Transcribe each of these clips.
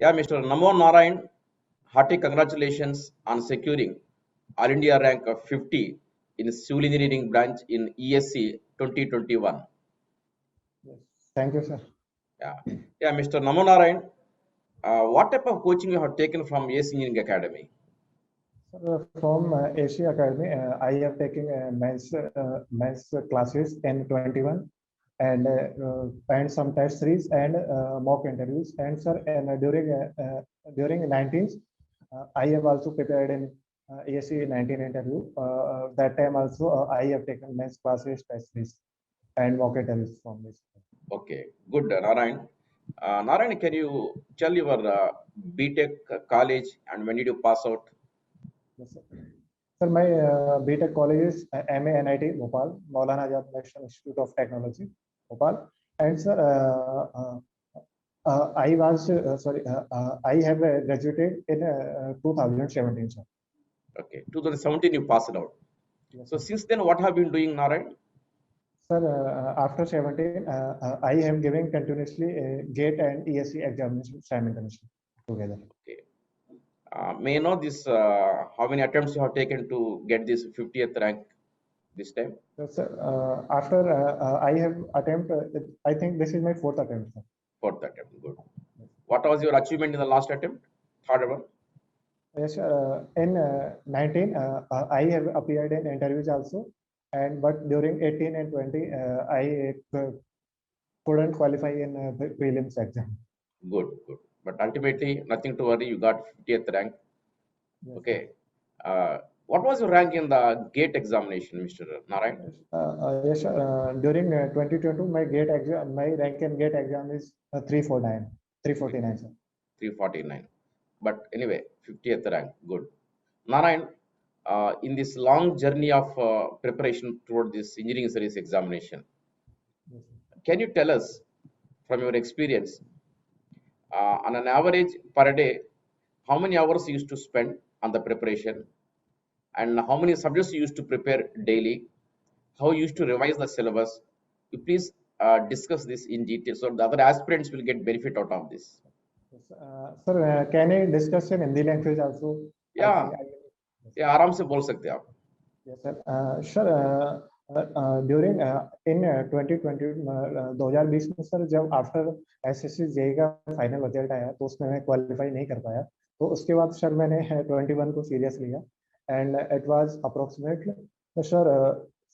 Yeah, Mr. Namo Narayan, hearty congratulations on securing All India rank of 50 in Civil Engineering branch in ESC 2021. Yes. Thank you, sir. Yeah, yeah, Mr. Namo Narayan, what type of coaching you have taken from ESC Engineering Academy? Sir, from Asia Academy, I have taken men's classes in 21 and some test series and mock interviews. And sir, and during 19th, I have also prepared in ESC 19 interview. That time also I have taken men's classes, test series, and mock interviews from this. Okay, good, Narayan. Narayan, can you tell your BTech college and when did you pass out? Yes, sir. Sir, my BTech college is MA NIT Bhopal, Maulana Azad National Institute of Technology, Bhopal. And sir, I have graduated in 2017, sir. Okay, 2017 you passed out. Yes, So sir. since then, what have you been doing, Narayan? Sir, after 17, I am giving continuously GATE and ESC examinations simultaneously together. Okay. May I know this? How many attempts you have taken to get this 50th rank this time? Yes, sir, after I have I think this is my fourth attempt, sir. Fourth attempt. Good. What was your achievement in the last attempt? Third one. Yes, in 19, I have appeared in interviews also, but during 18 and 20, I couldn't qualify in prelims exam. Good, good. But ultimately, nothing to worry. You got 50th rank. Yes, Okay. What was your rank in the GATE examination, Mr. Narayan? yes, during 2022, my rank in GATE exam is 349, sir. 349. But anyway, 50th rank. Good. Narayan, in this long journey of preparation toward this engineering service examination, Yes, can you tell us from your experience, on an average per day, how many hours you used to spend on the preparation and how many subjects you used to prepare daily, how you used to revise the syllabus? You please discuss this in detail so the other aspirants will get benefit out of this. yes. Sir, can I discuss in Hindi language also? I Yeah, think yeah, आराम से बोल सकते हैं आप. Yes, sir. Sir, during in 2020 2020 में sir जब after SSC JE का final result आया तो उसमें मैं क्वालिफाई नहीं कर पाया, तो उसके बाद सर मैंने 21 को सीरियस लिया एंड इट वाज अप्रोक्सीमेटली सर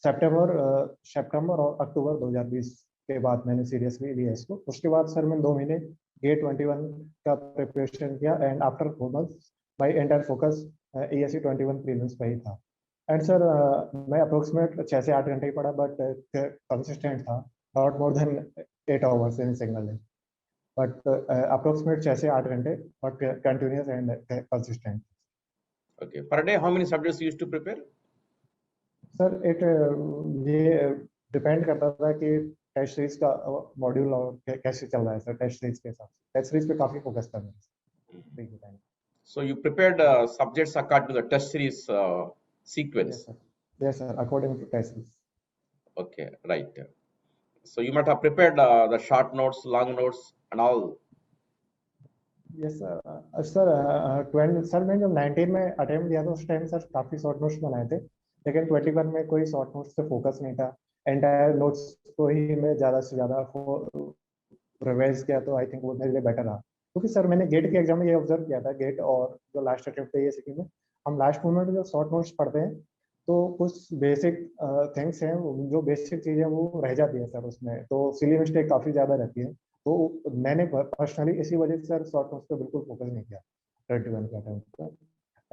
सितंबर और अक्टूबर 2020 के बाद मैंने सीरियसली लिया इसको. उसके बाद सर मैं 2 महीने गेट 21 का प्रिपरेशन किया and after 4 months my entire focus ESC 21 prelims पे ही था. एंड सर मैं अप्रोक्सीमेट 6 से 8 घंटे ही पढ़ा बट कंसिस्टेंट था, not more than 8 hours in single day, but approximate 6 से 8 घंटे but continuous and consistent. Okay, per day how many subjects you used to prepare? Sir ये डिपेंड करता था कि टेस्ट सीरीज का मॉड्यूल और कैसे चल रहा है सर. टेस्ट सीरीज के हिसाब से टेस्ट सीरीज पे काफी फोकस कर रहे हैं. So you prepared subjects according to the test series sequence. Yes, sir. According to test series. Okay, right. So you might have prepared the short notes, long notes, and all. Yes, sir. Sir मैं जब 19 में attempt दिया था उस time sir काफी short notes बनाए थे, लेकिन 21 में कोई शॉर्ट नोट्स पे फोकस नहीं था. एंटायर नोट्स को ही मैं ज्यादा से ज्यादा रिवाइज किया, तो आई थिंक वो मेरे लिए बेटर रहा. क्योंकि सर मैंने गेट के एग्जाम में ये ऑब्जर्व किया था, गेट और जो लास्ट अटेम्प्ट है ये में हम लास्ट मोमेंट में जो शॉर्ट नोट्स पढ़ते हैं तो कुछ बेसिक थिंग्स हैं, जो बेसिक चीजें वो रह जाती है सर उसमें, तो सिली मिस्टेक काफी ज्यादा रहती है. तो मैंने पर्सनली इसी वजह से सर शॉर्ट नोट्स पे बिल्कुल फोकस नहीं किया 21 के अटेम्प्ट पर,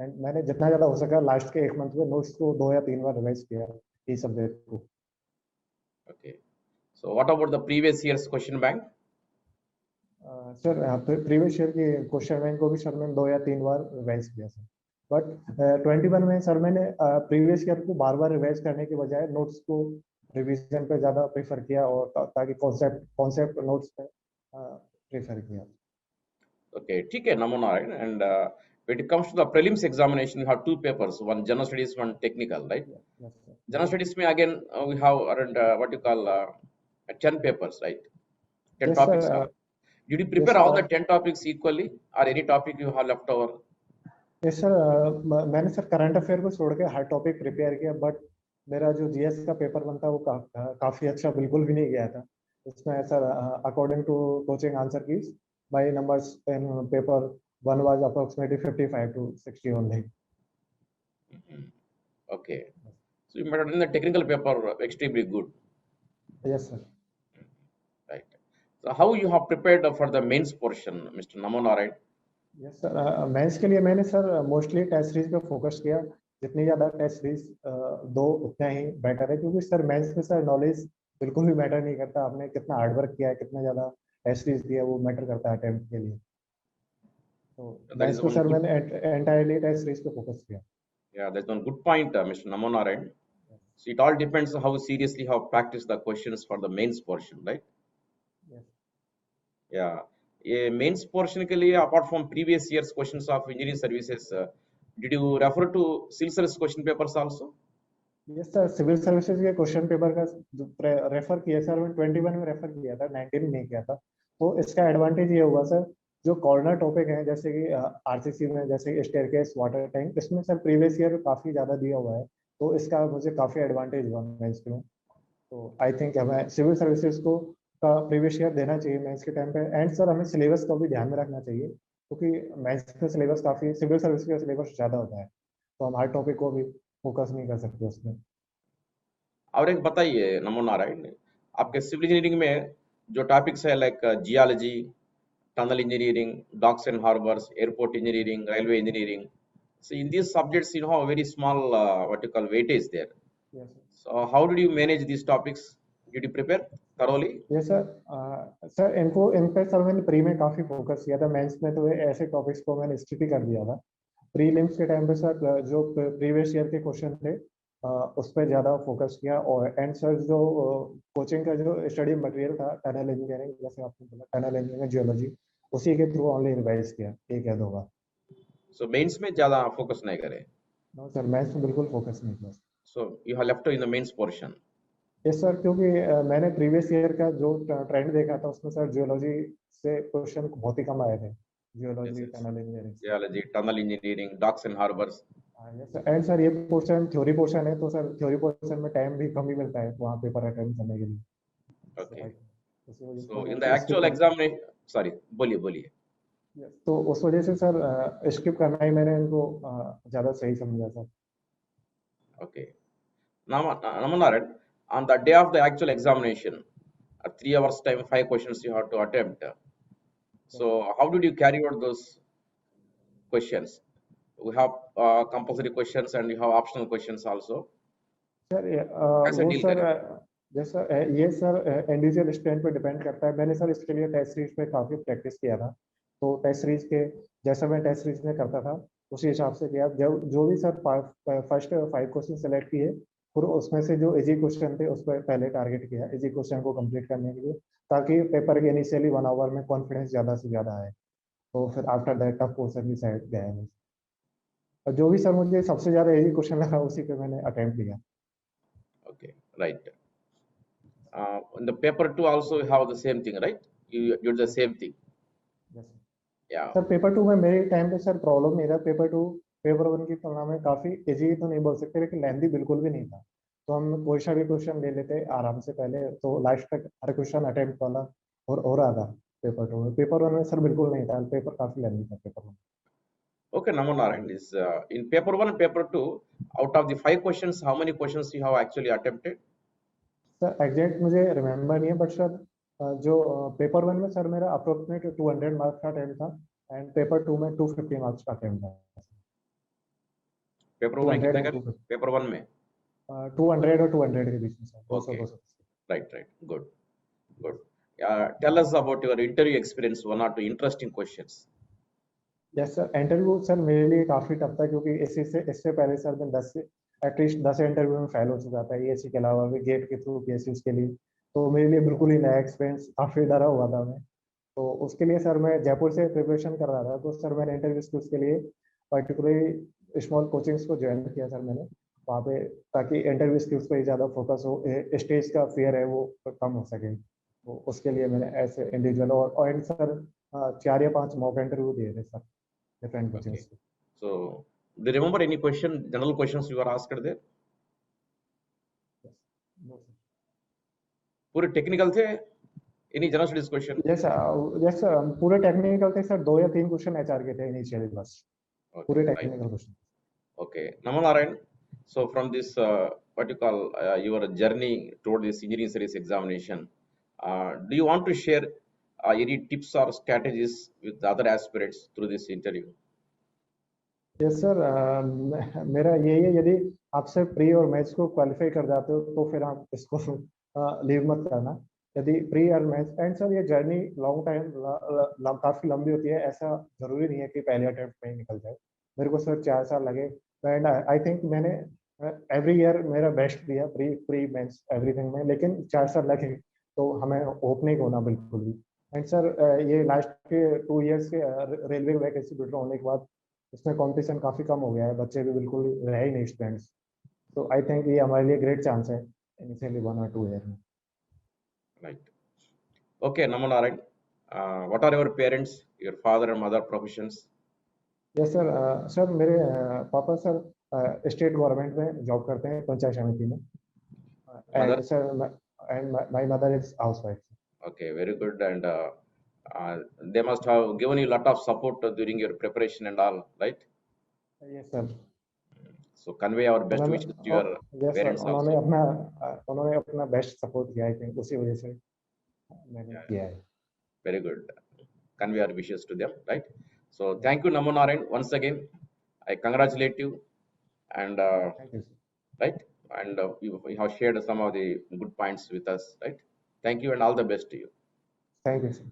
एंड मैंने जितना ज्यादा हो सका लास्ट के 1 मंथ में नोट्स को 2 या 3 बार रिवाइज किया इस सब्जेक्ट को. Okay, so what about the previous year's question bank? Sir previous year की क्वेश्चन बैंक को भी सर मैंने 2 या 3 बार रिवाइज किया सर, बट 21 में सर मैंने प्रीवियस ईयर को बार बार रिवाइज करने के बजाय नोट्स को रिवीजन पे ज्यादा प्रेफर किया और ताकि कॉन्सेप्ट नोट्स पे प्रेफर किया. Okay, ठीक है, Namo Narayan. And when it comes to the prelims examination, you have two papers, one general studies, one technical, right? Yes, sir. General studies में again we have around what you call 10 papers, right? 10 Yes, topics. sir. Did you Yes, prepare all the 10 topics equally, or any topic you have left over? Yes sir मैंने sir current affair को छोड़ के हर topic prepare किया, but मेरा जो GS का paper बनता वो काफी अच्छा बिल्कुल भी नहीं गया था उसमें sir. According to coaching answer keys, my numbers in paper one was approximately 55 to 60 only. Mhm. Okay. So you might have done the technical paper extremely good, Yes sir. right? So how you have prepared for the mains portion, Mr. Namonarayan? Yes sir mains के लिए मैंने sir mostly test series पे focus किया। जितनी ज़्यादा test series दो उतना ही better है, क्योंकि सर मेंस में सर नॉलेज बिल्कुल भी मैटर नहीं करता, आपने कितना हार्ड वर्क किया है, कितना ज़्यादा टेस्ट सीरीज दिया है, वो मैटर करता है अटेम्प्ट के लिए। तो That मेंस is में one सर good, मैंने एंटायरली टेस्ट सीरीज पे फोकस किया। yeah, that's one good point, Mr. Namonarayan. So it all depends on how seriously you have practiced the questions for the mains portion, right? Yes. Yeah. A mains portion के लिए apart from previous years questions of engineering services, did you refer to civil service question papers also? Yes sir civil services के question paper का refer किया sir, मैं 21 में refer किया था, 19 में नहीं किया था। तो इसका एडवांटेज ये हुआ सर, जो कॉर्नर टॉपिक है जैसे कि आरसीसी में जैसे स्टेयरकेस वाटर टैंक, इसमें सर प्रीवियस ईयर काफी ज्यादा दिया हुआ है, तो इसका मुझे काफी एडवांटेज हुआ मेंस में। तो आई थिंक हमें सिविल सर्विसेज को का प्रीवियस ईयर देना चाहिए मेंस के टाइम पे। एंड सर हमें सिलेबस को भी ध्यान में रखना चाहिए, क्योंकि मेंस का सिलेबस काफी, सिविल सर्विस का सिलेबस ज्यादा होता है, तो हम हर टॉपिक को भी फोकस नहीं कर सकते उसमें। और एक बताइए नमो नारायण, आपके सिविल इंजीनियरिंग में जो टॉपिक्स है like geology, tunnel engineering, docks and harbours, airport engineering, railway engineering, so in these subjects you have a very small what you call weightage there. Yes, sir. So how did you manage these topics? Did you prepare thoroughly? Yes sir sir इनको इन पे sir मैंने pre में काफी focus किया था, mains में तो ऐसे टॉपिक्स को मैंने स्किप ही कर दिया था। प्रीलिम्स के टाइम पे सर जो प्रीवियस ईयर के क्वेश्चन थे उस पर ज्यादा फोकस किया। और एंड सर जो कोचिंग का जो स्टडी मटेरियल था टनल इंजीनियरिंग, जैसे आपने बोला टनल इंजीनियरिंग जियोलॉजी, उसी के थ्रू ऑनली रिवाइज किया एक या दो बार। So mains में ज्यादा फोकस नहीं करे, नो सर मेंस में बिल्कुल फोकस नहीं किया। so you have left in the mains portion. Yes sir, क्योंकि मैंने प्रीवियस ईयर का जो ट्रेंड देखा था उसमें सर जियोलॉजी से क्वेश्चन बहुत ही कम आए थे, Yes, geology yes. Tunnel engineering. Geology, tunnel engineering, docks and harbors. Yes sir, and sir ये पोर्शन थ्योरी पोर्शन है, तो सर थ्योरी पोर्शन में टाइम भी कम ही मिलता है वहाँ पेपर अटेंड करने के लिए। Okay. उसी वजह से So in the मैंने actual स्किप examination, sorry, बोलिए बोलिए. कर, तो उस वजह से सर स्किप करना ही मैंने इनको ज्यादा सही समझा sir. Okay. Namanarayan, on the day of the actual examination, at 3 hours time, 5 questions you have to attempt. So how did you carry out those questions? We have compulsory questions and you have optional questions also. Sir कैसे वो deal sir करें? जैसा ये sir individual student पे depend करता है। मैंने sir इसके लिए टेस्ट सीरीज पे काफी प्रैक्टिस किया था, तो टेस्ट सीरीज के जैसा मैं टेस्ट सीरीज में करता था उसी हिसाब से किया। जब जो भी सर फर्स्ट 5 क्वेश्चन सेलेक्ट किए, फिर उसमें से जो इजी क्वेश्चन थे उस पर पहले टारगेट किया इजी क्वेश्चन को कंप्लीट करने के लिए, ताकि पेपर के इनिशियली 1 आवर में कॉन्फिडेंस ज्यादा से ज्यादा आए। तो फिर आफ्टर दैट टफ क्वेश्चन की साइड गया है। और जो भी सर मुझे सबसे ज्यादा इजी क्वेश्चन लगा उसी पे मैंने अटेम्प्ट किया। Okay, right. In the paper 2 also you have the same thing, right? You do the same thing. Yes, Yeah. Sir paper 2 में मेरे टाइम पे सर प्रॉब्लम नहीं था। पेपर 2 पेपर 1 की तुलना में काफी इजी तो नहीं बोल सकते, लेकिन लेंथी बिल्कुल भी नहीं था। तो हम कोई सा भी क्वेश्चन ले लेते आराम से पहले, तो लास्ट तक हर क्वेश्चन अटेम्प्ट वाला और हो रहा था। पेपर 2 में, पेपर 1 में सर बिल्कुल नहीं था, पेपर काफी लेंथी था paper 1। Okay, Namanarayan, is in paper 1 and paper 2, out of the 5 questions, how many questions you have actually attempted? Sir exact मुझे रिमेम्बर नहीं है, बट सर जो पेपर 1 में सर मेरा अप्रोक्सीमेट 200 मार्क्स का अटेम्प्ट था, एंड पेपर 2 में 250 marks का अटेम्प्ट था। पेपर 1 में 200 कितने एंड का? 250, पेपर 1 में 200 और 200 के बीच में sir, 200 Okay. 200। Right, right. Good, good. Tell us about your interview experience, one or two interesting questions. Yes sir, interview sir मेरे लिए काफी टफ था, क्योंकि इससे पहले सर मैं 10 से एटलीस्ट 10 इंटरव्यू में फेल हो चुका था ईएससी के अलावा भी, गेट के थ्रू पीएसयू के लिए। तो मेरे लिए बिल्कुल ही नया एक्सपीरियंस, काफी डरा हुआ था मैं। तो उसके लिए सर मैं जयपुर से प्रिपरेशन कर रहा था, तो सर मैंने इंटरव्यू स्किल्स के लिए पर्टिकुलरली स्मॉल कोचिंग्स को ज्वाइन किया सर मैंने वहाँ पे, ताकि इंटरव्यू स्किल्स पे ज़्यादा फोकस हो, स्टेज का फियर है वो कम हो सके। तो उसके लिए मैंने ऐसे इंडिविजुअल और सर 4 या 5 मॉक इंटरव्यू दिए थे सर डिफरेंट Okay. कोचिंग्स के। So, do you remember any question, general questions you were asked there? No, sir. पूरे टेक्निकल थे? Any general studies question? Yes sir पूरे टेक्निकल थे सर, 2 या 3 क्वेश्चन एचआर के थे इनिशियली बस, Okay, पूरे right. Technical question. Okay, Namanarayan. So, from this, what you call your journey toward this engineering series examination, do you want to share any tips or strategies with the other aspirants through this interview? Yes sir मेरा यही है, यदि आपसे pre और mains को qualify कर जाते हो तो फिर आप इसको लीव मत करना। यदि प्री और मेंस एंड सर ये जर्नी लॉन्ग टाइम काफी लंबी होती है, ऐसा जरूरी नहीं है कि पहले अटेम्प्ट में ही निकल जाए। मेरे को सर 4 साल लगे एंड आई थिंक मैंने एवरी ईयर मेरा बेस्ट दिया प्री प्री मेंस एवरीथिंग में, लेकिन 4 साल लगे तो हमें होप नहीं खोना बिल्कुल भी। एंड सर ये लास्ट के 2 इयर्स के रेलवे वैकेंसी विड्रॉ होने के बाद इसमें कंपटीशन काफी कम हो गया है, बच्चे भी बिल्कुल रह ही नहीं स्टूडेंट्स। तो आई थिंक ये हमारे लिए ग्रेट चांस है इनिशियली 1 और 2 ईयर में। Right. Okay, Namanarayan. What are your parents, your father and mother professions? Yes sir sir मेरे पापा सर स्टेट गवर्नमेंट में जॉब करते हैं पंचायत समिति में, Mother? And sir and my mother is housewife. Okay, very good. And they must have given you a lot of support during your preparation and all, right? Yes sir So convey our best उन्होंने, wishes to your yes sir parents also. उन्होंने अपना best support किया, I think उसी वजह से मैंने Yeah, किया है। very good. Convey our wishes to them, right? So thank you, Namanarayan, once again. I congratulate you, and thank you sir. right, and you have shared some of the good points with us, right? Thank you, and all the best to you. Thank you sir.